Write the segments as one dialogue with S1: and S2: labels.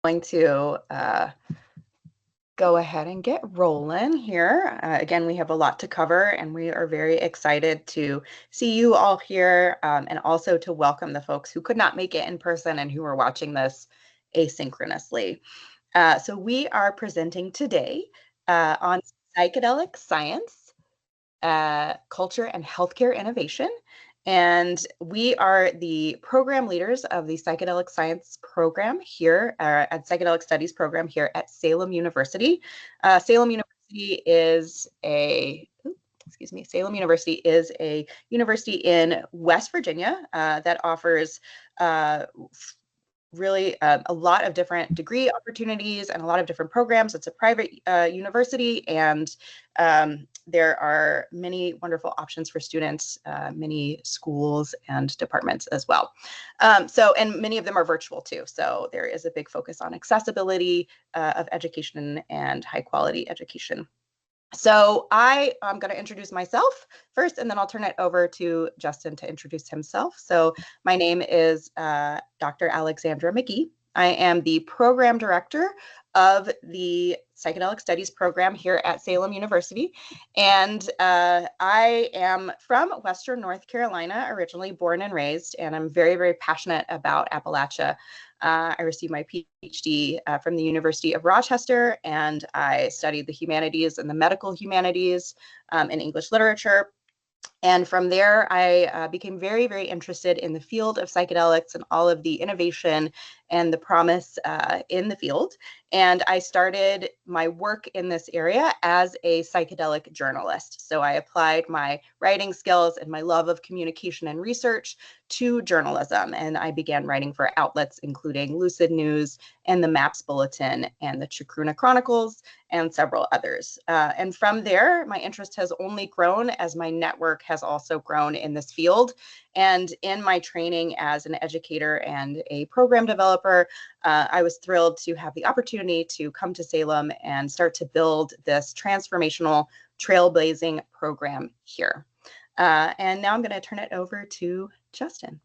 S1: going to go ahead and get rolling here. Again, we have a lot to cover, and we are very excited to see you all here, and also to welcome the folks who could not make it in person and who are watching this asynchronously. So we are presenting today on psychedelic science, culture, and healthcare innovation. And we are the program leaders of the Psychedelic Science program here at Psychedelic Studies program here at Salem University. Salem University is Salem University is a university in West Virginia that offers really a lot of different degree opportunities and a lot of different programs. It's a private university, and there are many wonderful options for students, many schools and departments as well. And many of them are virtual too. So there is a big focus on accessibility of education and high quality education. So I am going to introduce myself first, and then I'll turn it over to Justin to introduce himself. So my name is Dr. Alexandra McGee. I am the program director of the Psychedelic Studies program here at Salem University. And I am from Western North Carolina, originally born and raised, and I'm very, very passionate about Appalachia. I received my PhD from the University of Rochester, and I studied the humanities and the medical humanities in English literature. And from there, I became very, very interested in the field of psychedelics and all of the innovation and the promise in the field. And I started my work in this area as a psychedelic journalist. So I applied my writing skills and my love of communication and research to journalism. And I began writing for outlets including Lucid News and the MAPS Bulletin and the Chacruna Chronicles and several others. And from there, my interest has only grown as my network has also grown in this field. And in my training as an educator and a program developer, I was thrilled to have the opportunity to come to Salem and start to build this transformational trailblazing program here. And now I'm going to turn it over to Justin.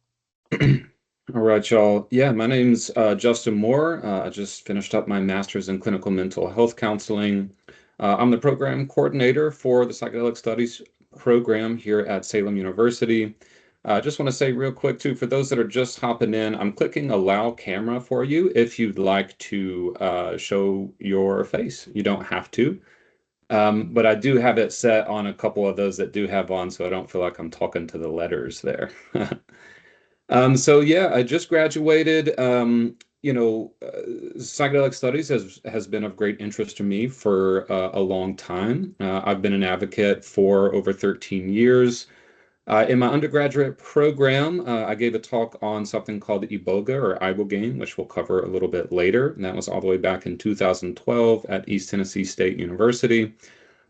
S2: All right, y'all. Yeah, my name's Justin Moore. I just finished up my master's in clinical mental health counseling. I'm the program coordinator for the Psychedelic Studies program here at Salem University. I just want to say real quick, too, for those that are just hopping in, I'm clicking allow camera for you if you'd like to show your face. You don't have to. But I do have it set on a couple of those that do have on, so I don't feel like I'm talking to the letters there. So yeah, I just graduated. Psychedelic studies has been of great interest to me for a long time. I've been an advocate for over 13 years. In my undergraduate program, I gave a talk on something called Iboga or Ibogaine, which we'll cover a little bit later. And that was all the way back in 2012 at East Tennessee State University.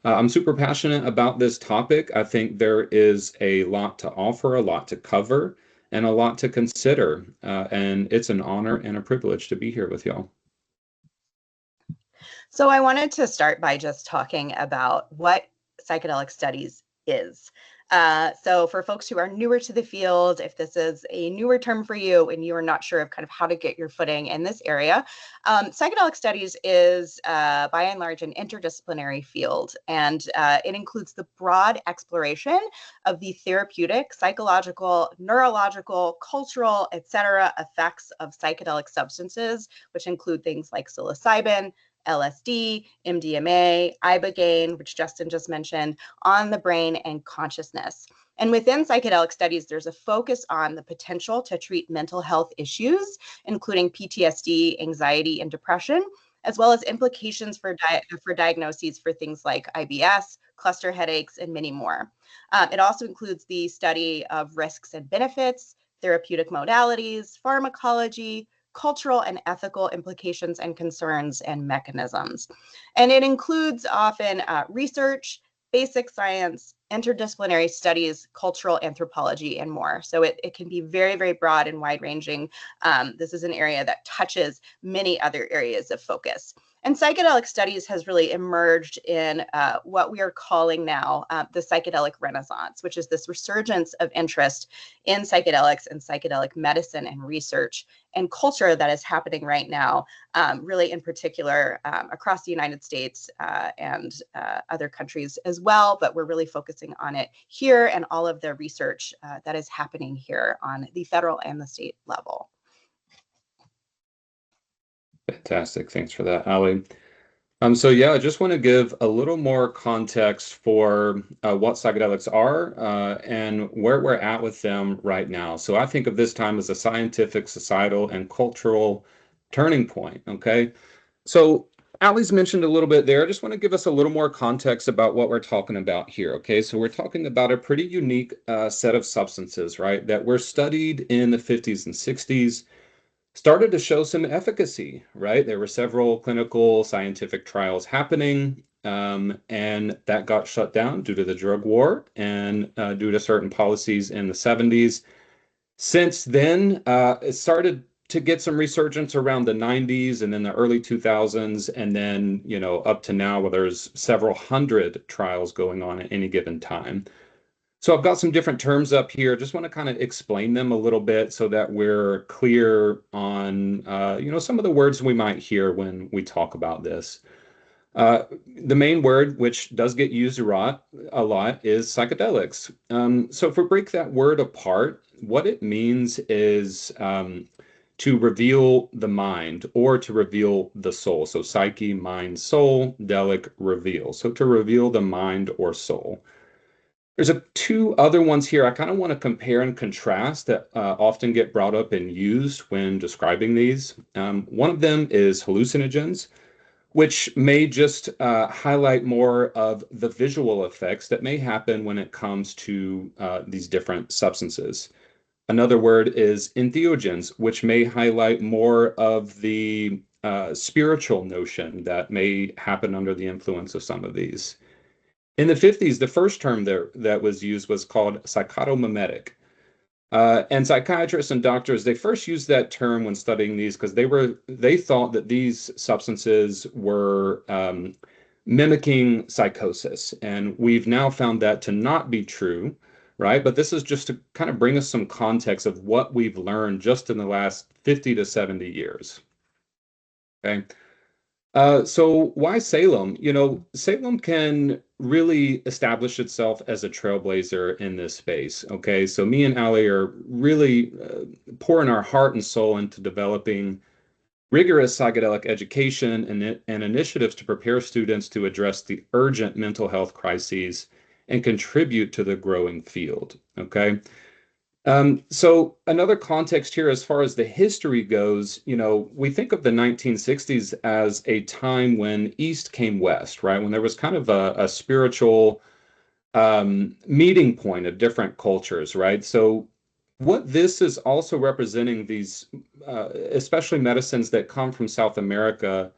S2: I'm super passionate about this topic. I think there is a lot to offer, a lot to cover, and a lot to consider. And it's an honor and a privilege to be here with y'all.
S1: So I wanted to start by just talking about what psychedelic studies is. So for folks who are newer to the field, if this is a newer term for you and you are not sure of kind of how to get your footing in this area, psychedelic studies is by and large an interdisciplinary field, and it includes the broad exploration of the therapeutic, psychological, neurological, cultural, etc. effects of psychedelic substances, which include things like psilocybin, LSD, MDMA, ibogaine, which Justin just mentioned, on the brain and consciousness. And within psychedelic studies, there's a focus on the potential to treat mental health issues, including PTSD, anxiety, and depression, as well as implications for diagnoses for things like IBS, cluster headaches, and many more. It also includes the study of risks and benefits, therapeutic modalities, pharmacology, cultural and ethical implications and concerns and mechanisms. And it includes often research, basic science, interdisciplinary studies, cultural anthropology, and more. So it can be very, very broad and wide-ranging. This is an area that touches many other areas of focus. And psychedelic studies has really emerged in what we are calling now the psychedelic renaissance, which is this resurgence of interest in psychedelics and psychedelic medicine and research and culture that is happening right now, really in particular across the United States and other countries as well. But we're really focusing on it here and all of the research that is happening here on the federal and the state level.
S2: Fantastic. Thanks for that, Ali. So yeah, I just want to give a little more context for what psychedelics are and where we're at with them right now. So I think of this time as a scientific, societal, and cultural turning point. Okay. So Ali's mentioned a little bit there. I just want to give us a little more context about what we're talking about here. Okay. So we're talking about a pretty unique set of substances, right, that were studied in the 50s and 60s, started to show some efficacy, right? There were several clinical scientific trials happening, and that got shut down due to the drug war and due to certain policies in the 70s. Since then, it started to get some resurgence around the 90s and then the early 2000s, and then, up to now, where there's several hundred trials going on at any given time. So I've got some different terms up here. Just want to kind of explain them a little bit so that we're clear on, some of the words we might hear when we talk about this. The main word, which does get used a lot, is psychedelics. So if we break that word apart, what it means is to reveal the mind or to reveal the soul. So psyche, mind, soul, delic, reveal. So to reveal the mind or soul. There's two other ones here I kind of want to compare and contrast that often get brought up and used when describing these. One of them is hallucinogens, which may just highlight more of the visual effects that may happen when it comes to these different substances. Another word is entheogens, which may highlight more of the spiritual notion that may happen under the influence of some of these. In the 50s, the first term there that was used was called psychotomimetic. And psychiatrists and doctors, they first used that term when studying these because they thought that these substances were mimicking psychosis. And we've now found that to not be true, right? But this is just to kind of bring us some context of what we've learned just in the last 50 to 70 years. Okay. So why Salem? Salem can really establish itself as a trailblazer in this space. Okay, so me and Ali are really pouring our heart and soul into developing rigorous psychedelic education and initiatives to prepare students to address the urgent mental health crises and contribute to the growing field. Okay. So another context here, as far as the history goes, we think of the 1960s as a time when East came West, right? When there was kind of a spiritual meeting point of different cultures, right? So what this is also representing, these, especially medicines that come from South America,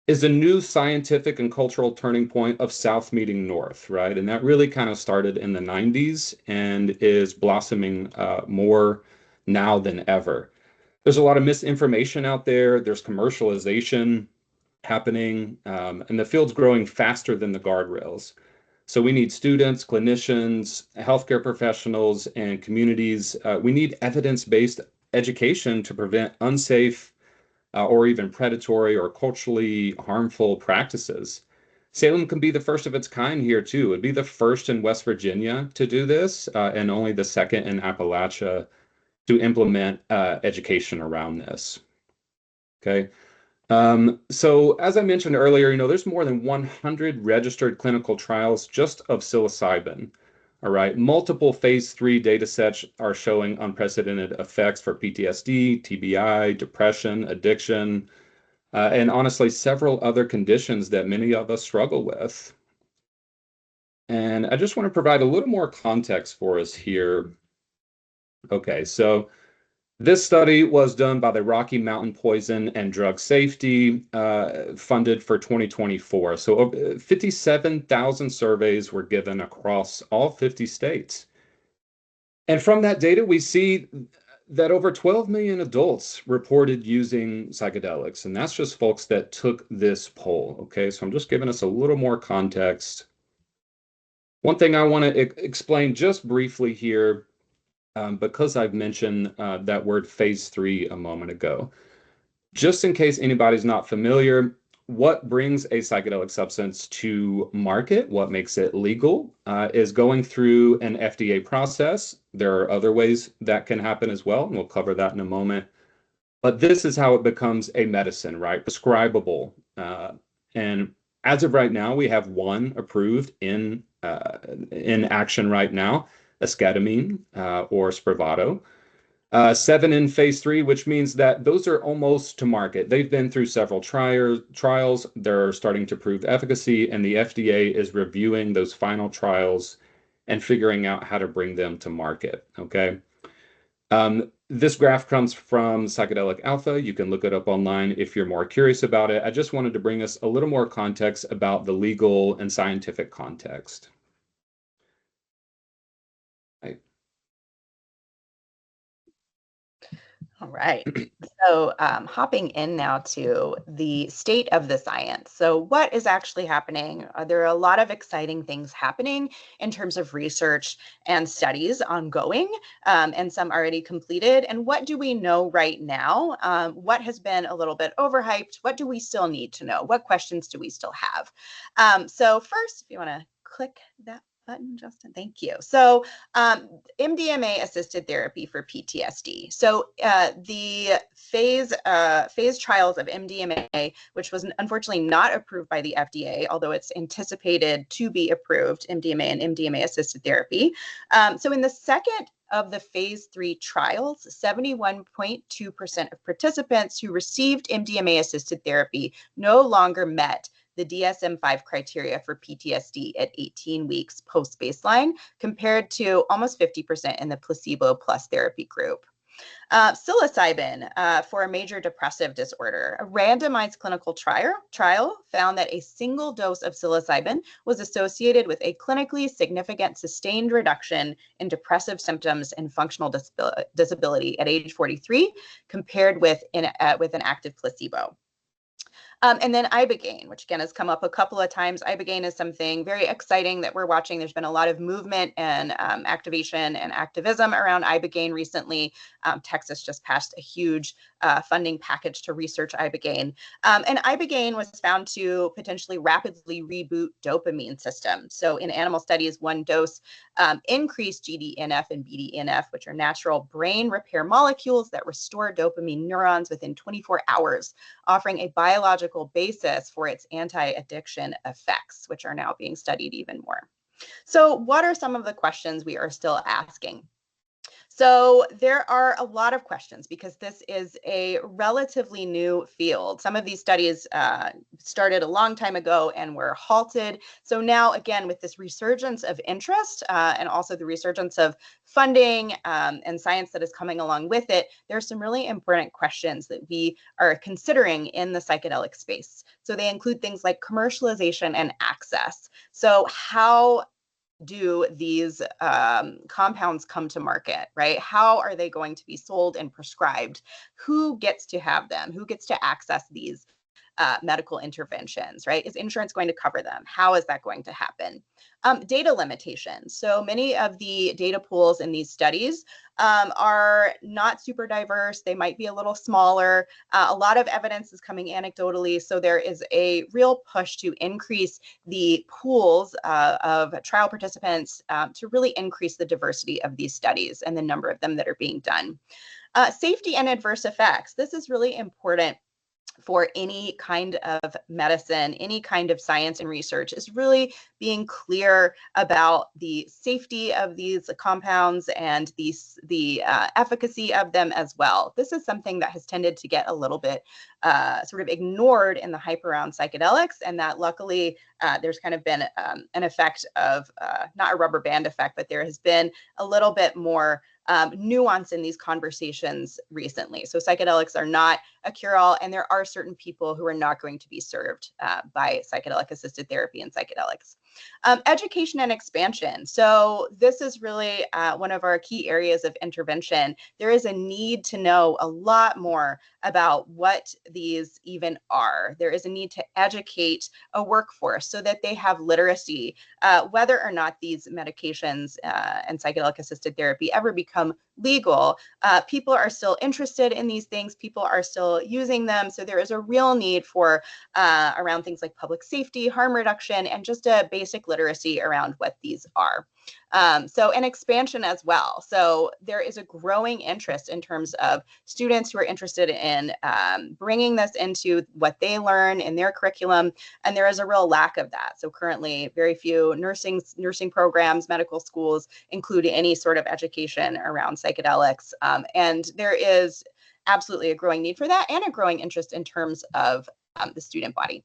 S2: is a new scientific and cultural turning point of South meeting North, right? And that really kind of started in the 90s and is blossoming more now than ever. There's a lot of misinformation out there. There's commercialization happening, and the field's growing faster than the guardrails. So we need students, clinicians, healthcare professionals, and communities. We need evidence-based education to prevent unsafe or even predatory or culturally harmful practices. Salem can be the first of its kind here too. It'd be the first in West Virginia to do this, and only the second in Appalachia to implement education around this. Okay. So as I mentioned earlier, there's more than 100 registered clinical trials just of psilocybin. All right, multiple phase 3 data sets are showing unprecedented effects for PTSD, TBI, depression, addiction, and honestly, several other conditions that many of us struggle with. And I just want to provide a little more context for us here. Okay, so this study was done by the Rocky Mountain Poison and Drug Safety, funded for 2024. So 57,000 surveys were given across all 50 states. And from that data, we see that over 12 million adults reported using psychedelics, and that's just folks that took this poll. Okay, so I'm just giving us a little more context. One thing I want to explain just briefly here, because I've mentioned that word phase 3 a moment ago. Just in case anybody's not familiar, what brings a psychedelic substance to market, what makes it legal, is going through an FDA process. There are other ways that can happen as well, and we'll cover that in a moment. But this is how it becomes a medicine, right? Prescribable. And as of right now, we have one approved in action right now, esketamine or Spravato. Seven in phase 3, which means that those are almost to market. They've been through several trials. They're starting to prove efficacy, and the FDA is reviewing those final trials and figuring out how to bring them to market. Okay. This graph comes from Psychedelic Alpha. You can look it up online if you're more curious about it. I just wanted to bring us a little more context about the legal and scientific context. Right.
S1: All right. So hopping in now to the state of the science. So what is actually happening? There are a lot of exciting things happening in terms of research and studies ongoing, and some already completed. And what do we know right now? What has been a little bit overhyped? What do we still need to know? What questions do we still have? So first, if you want to click that button, Justin, thank you. So MDMA-assisted therapy for PTSD. So the phase trials of MDMA, which was unfortunately not approved by the FDA, although it's anticipated to be approved, MDMA and MDMA-assisted therapy. So in the second of the phase 3 trials, 71.2% of participants who received MDMA-assisted therapy no longer met the DSM-5 criteria for PTSD at 18 weeks post-baseline, compared to almost 50% in the placebo plus therapy group. Psilocybin for a major depressive disorder. A randomized clinical trial found that a single dose of psilocybin was associated with a clinically significant sustained reduction in depressive symptoms and functional disability at age 43, compared with an active placebo. And then ibogaine, which again has come up a couple of times. Ibogaine is something very exciting that we're watching. There's been a lot of movement and activation and activism around ibogaine recently. Texas just passed a huge funding package to research ibogaine. And ibogaine was found to potentially rapidly reboot dopamine system. So in animal studies, one dose increased GDNF and BDNF, which are natural brain repair molecules that restore dopamine neurons within 24 hours, offering a biological basis for its anti-addiction effects, which are now being studied even more. So what are some of the questions we are still asking? So there are a lot of questions because this is a relatively new field. Some of these studies started a long time ago and were halted. So now, again, with this resurgence of interest and also the resurgence of funding and science that is coming along with it, there are some really important questions that we are considering in the psychedelic space. So they include things like commercialization and access. So how do these compounds come to market, right? How are they going to be sold and prescribed? Who gets to have them? Who gets to access these medical interventions, right? Is insurance going to cover them? How is that going to happen? Data limitations. So many of the data pools in these studies are not super diverse. They might be a little smaller. A lot of evidence is coming anecdotally. So there is a real push to increase the pools of trial participants to really increase the diversity of these studies and the number of them that are being done. Safety and adverse effects. This is really important for any kind of medicine, any kind of science and research, is really being clear about the safety of these compounds and the efficacy of them as well. This is something that has tended to get a little bit sort of ignored in the hype around psychedelics, and that luckily there's kind of been an effect of, not a rubber band effect, but there has been a little bit more nuance in these conversations recently. So psychedelics are not a cure-all, and there are certain people who are not going to be served by psychedelic-assisted therapy and psychedelics. Education and expansion. So this is really one of our key areas of intervention. There is a need to know a lot more about what these even are. There is a need to educate a workforce so that they have literacy, whether or not these medications and psychedelic-assisted therapy ever become legal. People are still interested in these things. People are still using them. So there is a real need for around things like public safety, harm reduction, and just a basic literacy around what these are. So an expansion as well. So there is a growing interest in terms of students who are interested in bringing this into what they learn in their curriculum, and there is a real lack of that. So currently, very few nursing programs, medical schools include any sort of education around psychedelics, and there is absolutely a growing need for that and a growing interest in terms of the student body.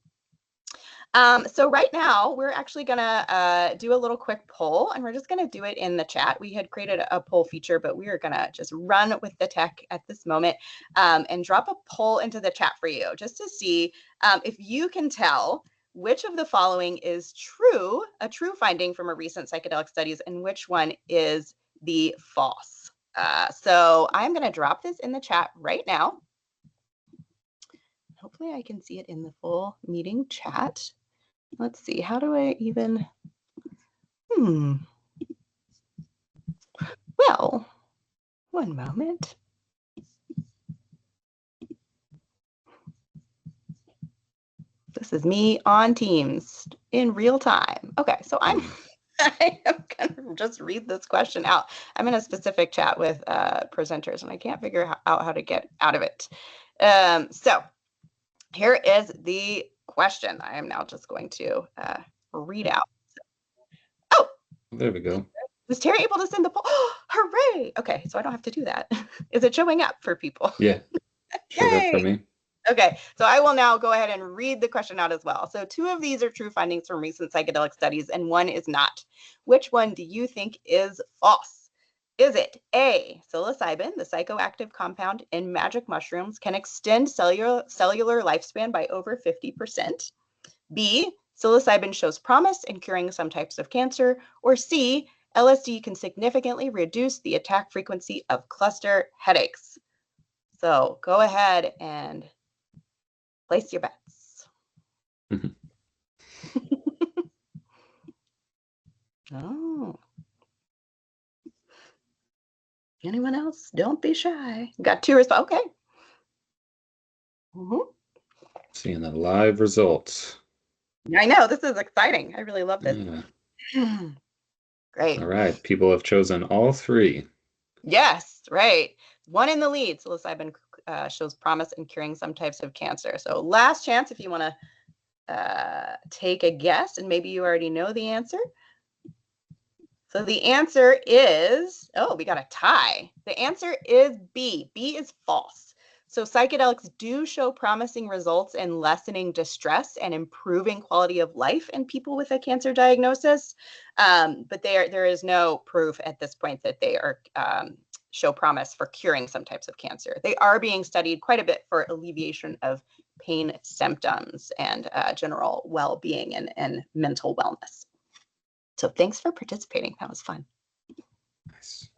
S1: So right now, we're actually going to do a little quick poll, and we're just going to do it in the chat. We had created a poll feature, but we are going to just run with the tech at this moment and drop a poll into the chat for you, just to see if you can tell which of the following is true, a true finding from a recent psychedelic studies, and which one is the false. So I'm going to drop this in the chat right now. Hopefully I can see it in the full meeting chat. Let's see, how do I even, well, one moment. This is me on Teams in real time. Okay, so I am gonna just read this question out. I'm in a specific chat with presenters and I can't figure out how to get out of it. So here is the question. I am now just going to read out. Oh,
S2: there we go.
S1: Was Terry able to send the poll? Oh, hooray! Okay, so I don't have to do that. Is it showing up for people?
S2: Yeah, showed up for me.
S1: Okay, so I will now go ahead and read the question out as well. So 2 of these are true findings from recent psychedelic studies and 1 is not. Which one do you think is false? Is it A, psilocybin, the psychoactive compound in magic mushrooms, can extend cellular lifespan by over 50%? B, psilocybin shows promise in curing some types of cancer? Or C, LSD can significantly reduce the attack frequency of cluster headaches? So go ahead and place your bets. Oh. Anyone else? Don't be shy. Got 2 responses. Okay.
S2: Seeing the live results.
S1: I know, this is exciting. I really love this.
S2: Yeah.
S1: Great.
S2: All right, people have chosen all 3.
S1: Yes, right. 1 in the lead. Psilocybin shows promise in curing some types of cancer. So last chance if you want to take a guess, and maybe you already know the answer. So the answer is, oh, we got a tie. The answer is B. B is false. So psychedelics do show promising results in lessening distress and improving quality of life in people with a cancer diagnosis. But there is no proof at this point that they are show promise for curing some types of cancer. They are being studied quite a bit for alleviation of pain symptoms and general well-being and mental wellness. So thanks for participating. That was fun.
S2: Nice.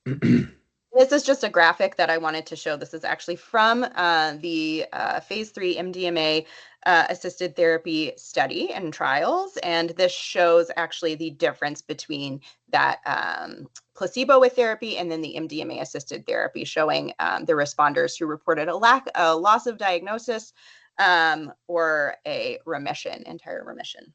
S1: This is just a graphic that I wanted to show. This is actually from the phase 3 MDMA assisted therapy study and trials. And this shows actually the difference between that placebo with therapy and then the MDMA assisted therapy, showing the responders who reported a loss of diagnosis or a remission, entire remission.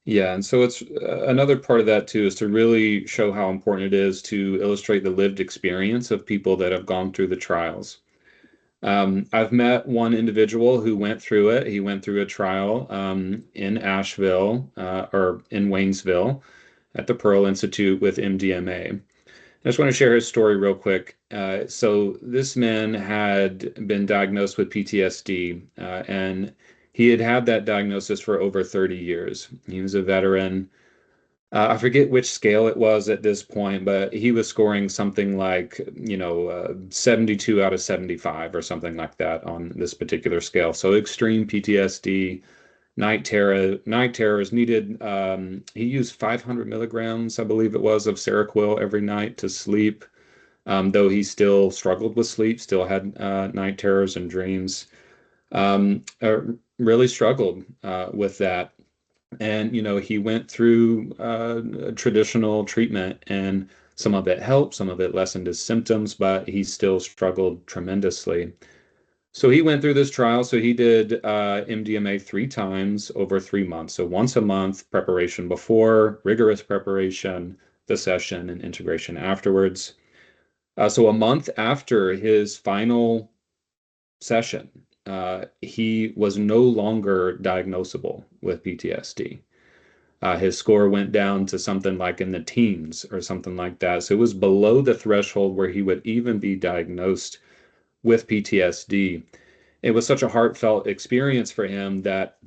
S2: Yeah, and so it's another part of that too is to really show how important it is to illustrate the lived experience of people that have gone through the trials. I've met one individual who went through it. He went through a trial in Asheville or in Waynesville at the Pearl Institute with MDMA. I just want to share his story real quick. So this man had been diagnosed with PTSD, and he had had that diagnosis for over 30 years. He was a veteran, I forget which scale it was at this point, but he was scoring something like, 72 out of 75 or something like that on this particular scale. So extreme PTSD, night terrors needed. He used 500 milligrams, I believe it was, of Seroquel every night to sleep. Though he still struggled with sleep, still had night terrors and dreams. Really struggled with that. And, he went through traditional treatment, and some of it helped, some of it lessened his symptoms, but he still struggled tremendously. So he went through this trial. So he did MDMA 3 times over 3 months. So once a month, preparation before, rigorous preparation, the session, and integration afterwards. So a month after his final session, he was no longer diagnosable with PTSD. His score went down to something like in the teens or something like that. So it was below the threshold where he would even be diagnosed with PTSD. It was such a heartfelt experience for him that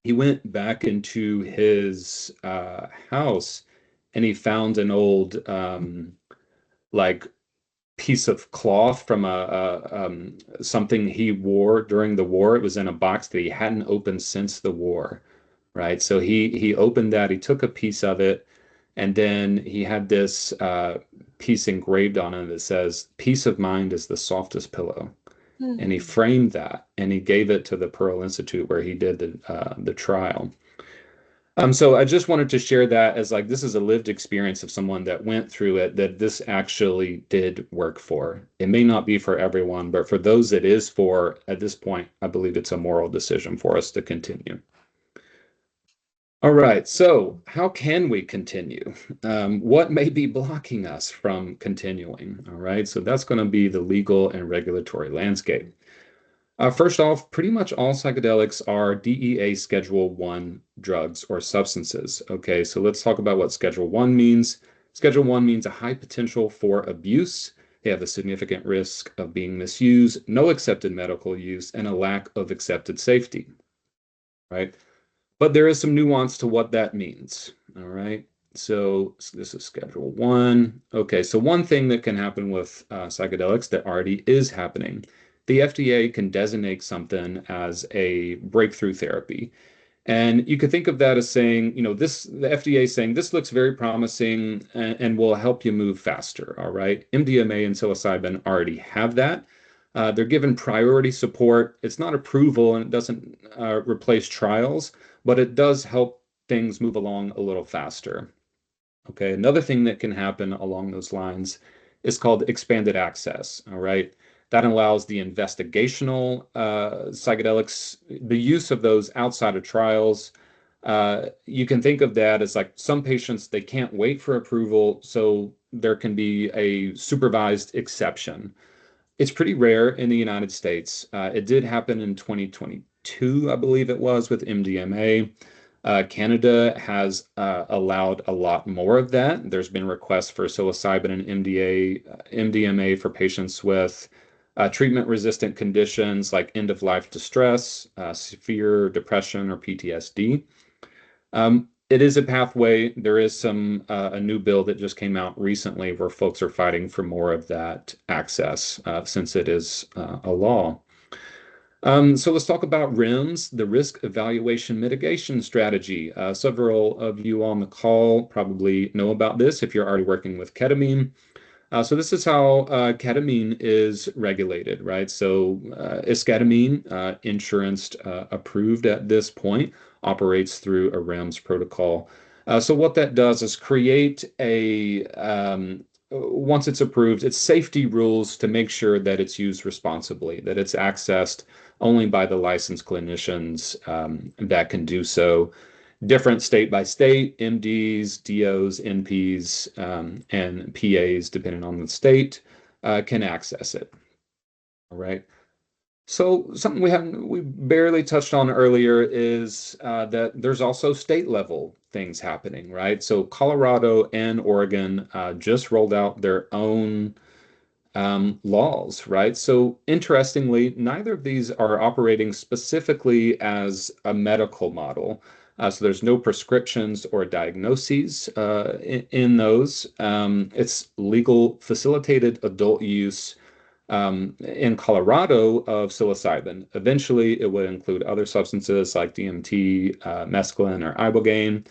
S2: he went back into his house and he found an old like piece of cloth from something he wore during the war. It was in a box that he hadn't opened since the war, right? So he opened that, he took a piece of it, and then he had this piece engraved on it that says, "Peace of mind is the softest pillow." And he
S1: Hmm.
S2: framed that and he gave it to the Pearl Institute where he did the trial. So I just wanted to share that as like this is a lived experience of someone that went through it, that this actually did work for. It may not be for everyone, but for those it is for, at this point, I believe it's a moral decision for us to continue. All right, so how can we continue? What may be blocking us from continuing? All right, so that's going to be the legal and regulatory landscape. First off, pretty much all psychedelics are DEA Schedule 1 drugs or substances. Okay, so let's talk about what Schedule 1 means. Schedule 1 means a high potential for abuse. They have a significant risk of being misused, no accepted medical use, and a lack of accepted safety, right? But there is some nuance to what that means. All right. So this is Schedule 1. Okay, so one thing that can happen with psychedelics that already is happening, the FDA can designate something as a breakthrough therapy. And you could think of that as saying, the FDA is saying this looks very promising and will help you move faster. All right. MDMA and psilocybin already have that. They're given priority support. It's not approval and it doesn't replace trials, but it does help things move along a little faster. Okay, another thing that can happen along those lines is called expanded access. All right, that allows the investigational psychedelics, the use of those outside of trials. You can think of that as like some patients, they can't wait for approval, so there can be a supervised exception. It's pretty rare in the United States. It did happen in 2022, I believe it was, with MDMA. Canada has allowed a lot more of that. There's been requests for psilocybin and MDMA for patients with treatment-resistant conditions like end-of-life distress, severe depression, or PTSD. It is a pathway. There is a new bill that just came out recently where folks are fighting for more of that access since it is a law. So let's talk about REMS, the risk evaluation mitigation strategy. Several of you on the call probably know about this if you're already working with ketamine. So this is how ketamine is regulated, right? So esketamine, insurance approved at this point, operates through a REMS protocol. So what that does is create once it's approved, it's safety rules to make sure that it's used responsibly, that it's accessed only by the licensed clinicians that can do so. Different state by state, MDs, DOs, NPs, and PAs, depending on the state, can access it. All right. So something we barely touched on earlier is that there's also state level things happening, right? So Colorado and Oregon just rolled out their own laws, right? So interestingly, neither of these are operating specifically as a medical model. So there's no prescriptions or diagnoses in those. It's legal facilitated adult use in Colorado of psilocybin. Eventually, it would include other substances like DMT, mescaline, or ibogaine.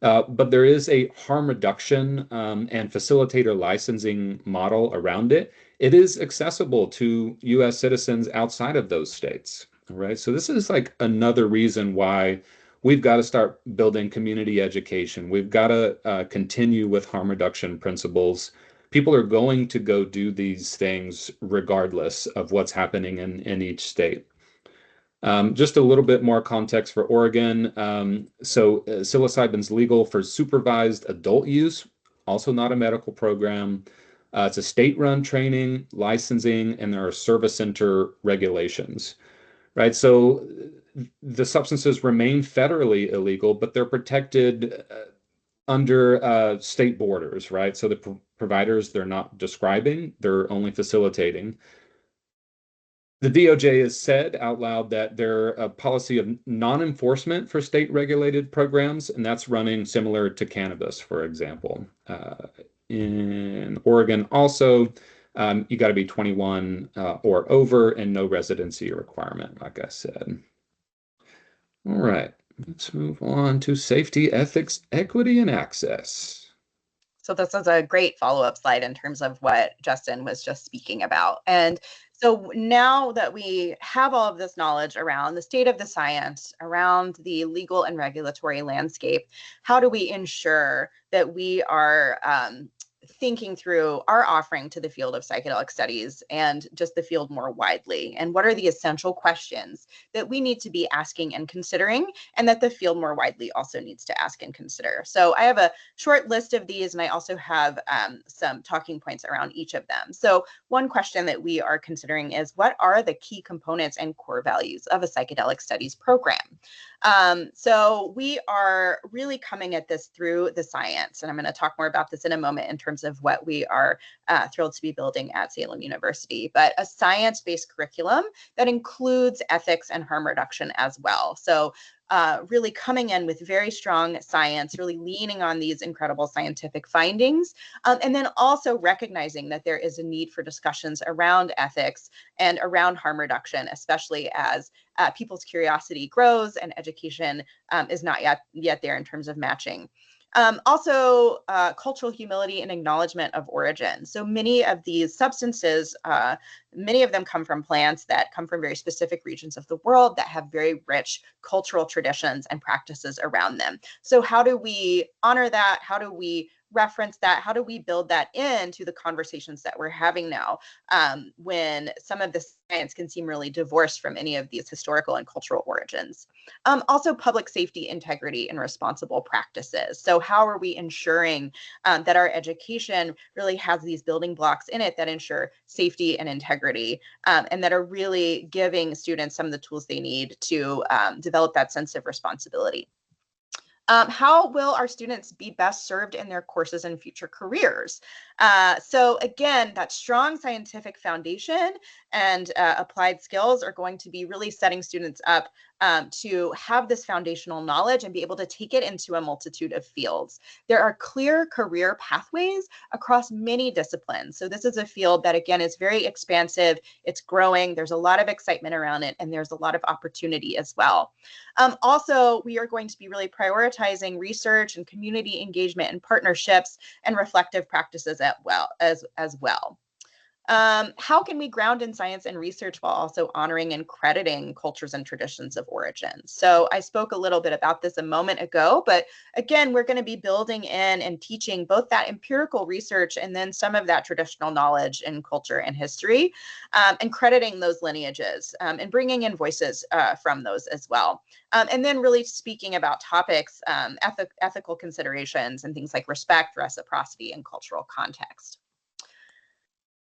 S2: But there is a harm reduction and facilitator licensing model around it. It is accessible to U.S. citizens outside of those states, right? So this is like another reason why we've got to start building community education. We've got to continue with harm reduction principles. People are going to go do these things regardless of what's happening in each state. Just a little bit more context for Oregon. Psilocybin's legal for supervised adult use, also not a medical program. It's a state-run training, licensing, and there are service center regulations, right? So the substances remain federally illegal, but they're protected under state borders, right? So the providers, they're not describing, they're only facilitating. The DOJ has said out loud that they're a policy of non-enforcement for state-regulated programs, and that's running similar to cannabis, for example. In Oregon, also, you got to be 21 or over and no residency requirement, like I said. All right, let's move on to safety, ethics, equity, and access.
S1: So this is a great follow-up slide in terms of what Justin was just speaking about. And so now that we have all of this knowledge around the state of the science, around the legal and regulatory landscape, how do we ensure that we are thinking through our offering to the field of psychedelic studies and just the field more widely? And what are the essential questions that we need to be asking and considering, and that the field more widely also needs to ask and consider? So I have a short list of these, and I also have some talking points around each of them. So one question that we are considering is, what are the key components and core values of a psychedelic studies program? So we are really coming at this through the science, and I'm going to talk more about this in a moment in terms of what we are thrilled to be building at Salem University, but a science-based curriculum that includes ethics and harm reduction as well. So really coming in with very strong science, really leaning on these incredible scientific findings, and then also recognizing that there is a need for discussions around ethics and around harm reduction, especially as people's curiosity grows and education is not yet there in terms of matching. Also, cultural humility and acknowledgement of origin. So many of these substances, many of them come from plants that come from very specific regions of the world that have very rich cultural traditions and practices around them. So how do we honor that? How do we reference that? How do we build that into the conversations that we're having now, when some of the science can seem really divorced from any of these historical and cultural origins? Also, public safety, integrity, and responsible practices. So how are we ensuring that our education really has these building blocks in it that ensure safety and integrity, and that are really giving students some of the tools they need to develop that sense of responsibility? How will our students be best served in their courses and future careers? So again, that strong scientific foundation and applied skills are going to be really setting students up to have this foundational knowledge and be able to take it into a multitude of fields. There are clear career pathways across many disciplines. So this is a field that, again, is very expansive. It's growing. There's a lot of excitement around it, and there's a lot of opportunity as well. Also, we are going to be really prioritizing research and community engagement and partnerships and reflective practices as well. How can we ground in science and research while also honoring and crediting cultures and traditions of origin? So I spoke a little bit about this a moment ago, but again, we're going to be building in and teaching both that empirical research and then some of that traditional knowledge in culture and history, and crediting those lineages, and bringing in voices from those as well. And then really speaking about topics, ethical considerations and things like respect, reciprocity, and cultural context.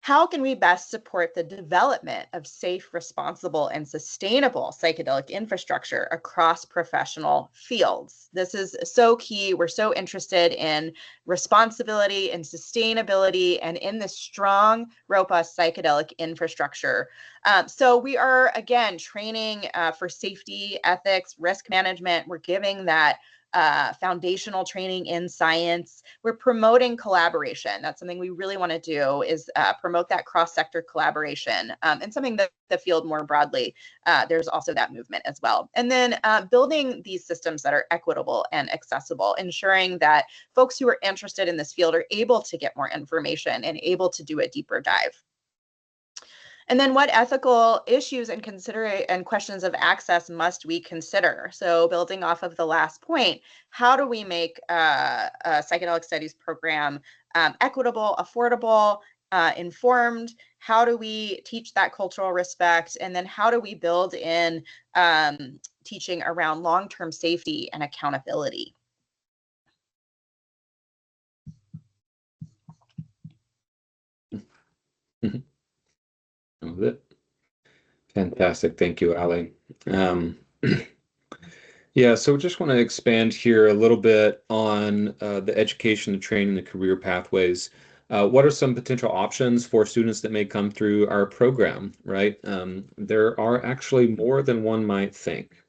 S1: how can we best support the development of safe, responsible, and sustainable psychedelic infrastructure across professional fields? This is so key. We're so interested in responsibility and sustainability and in this strong, robust psychedelic infrastructure. So we are, again, training for safety, ethics, risk management. We're giving that foundational training in science. We're promoting collaboration. That's something we really want to do, is promote that cross-sector collaboration, and something that the field more broadly, there's also that movement as well. And then building these systems that are equitable and accessible, ensuring that folks who are interested in this field are able to get more information and able to do a deeper dive. And then what ethical issues and questions of access must we consider? So building off of the last point, how do we make a psychedelic studies program equitable, affordable, informed? How do we teach that cultural respect? And then how do we build in teaching around long-term safety and accountability?
S2: That was it. Fantastic. Thank you, Ali. Yeah, so just want to expand here a little bit on the education, the training, the career pathways. What are some potential options for students that may come through our program, right? There are actually more than one might think,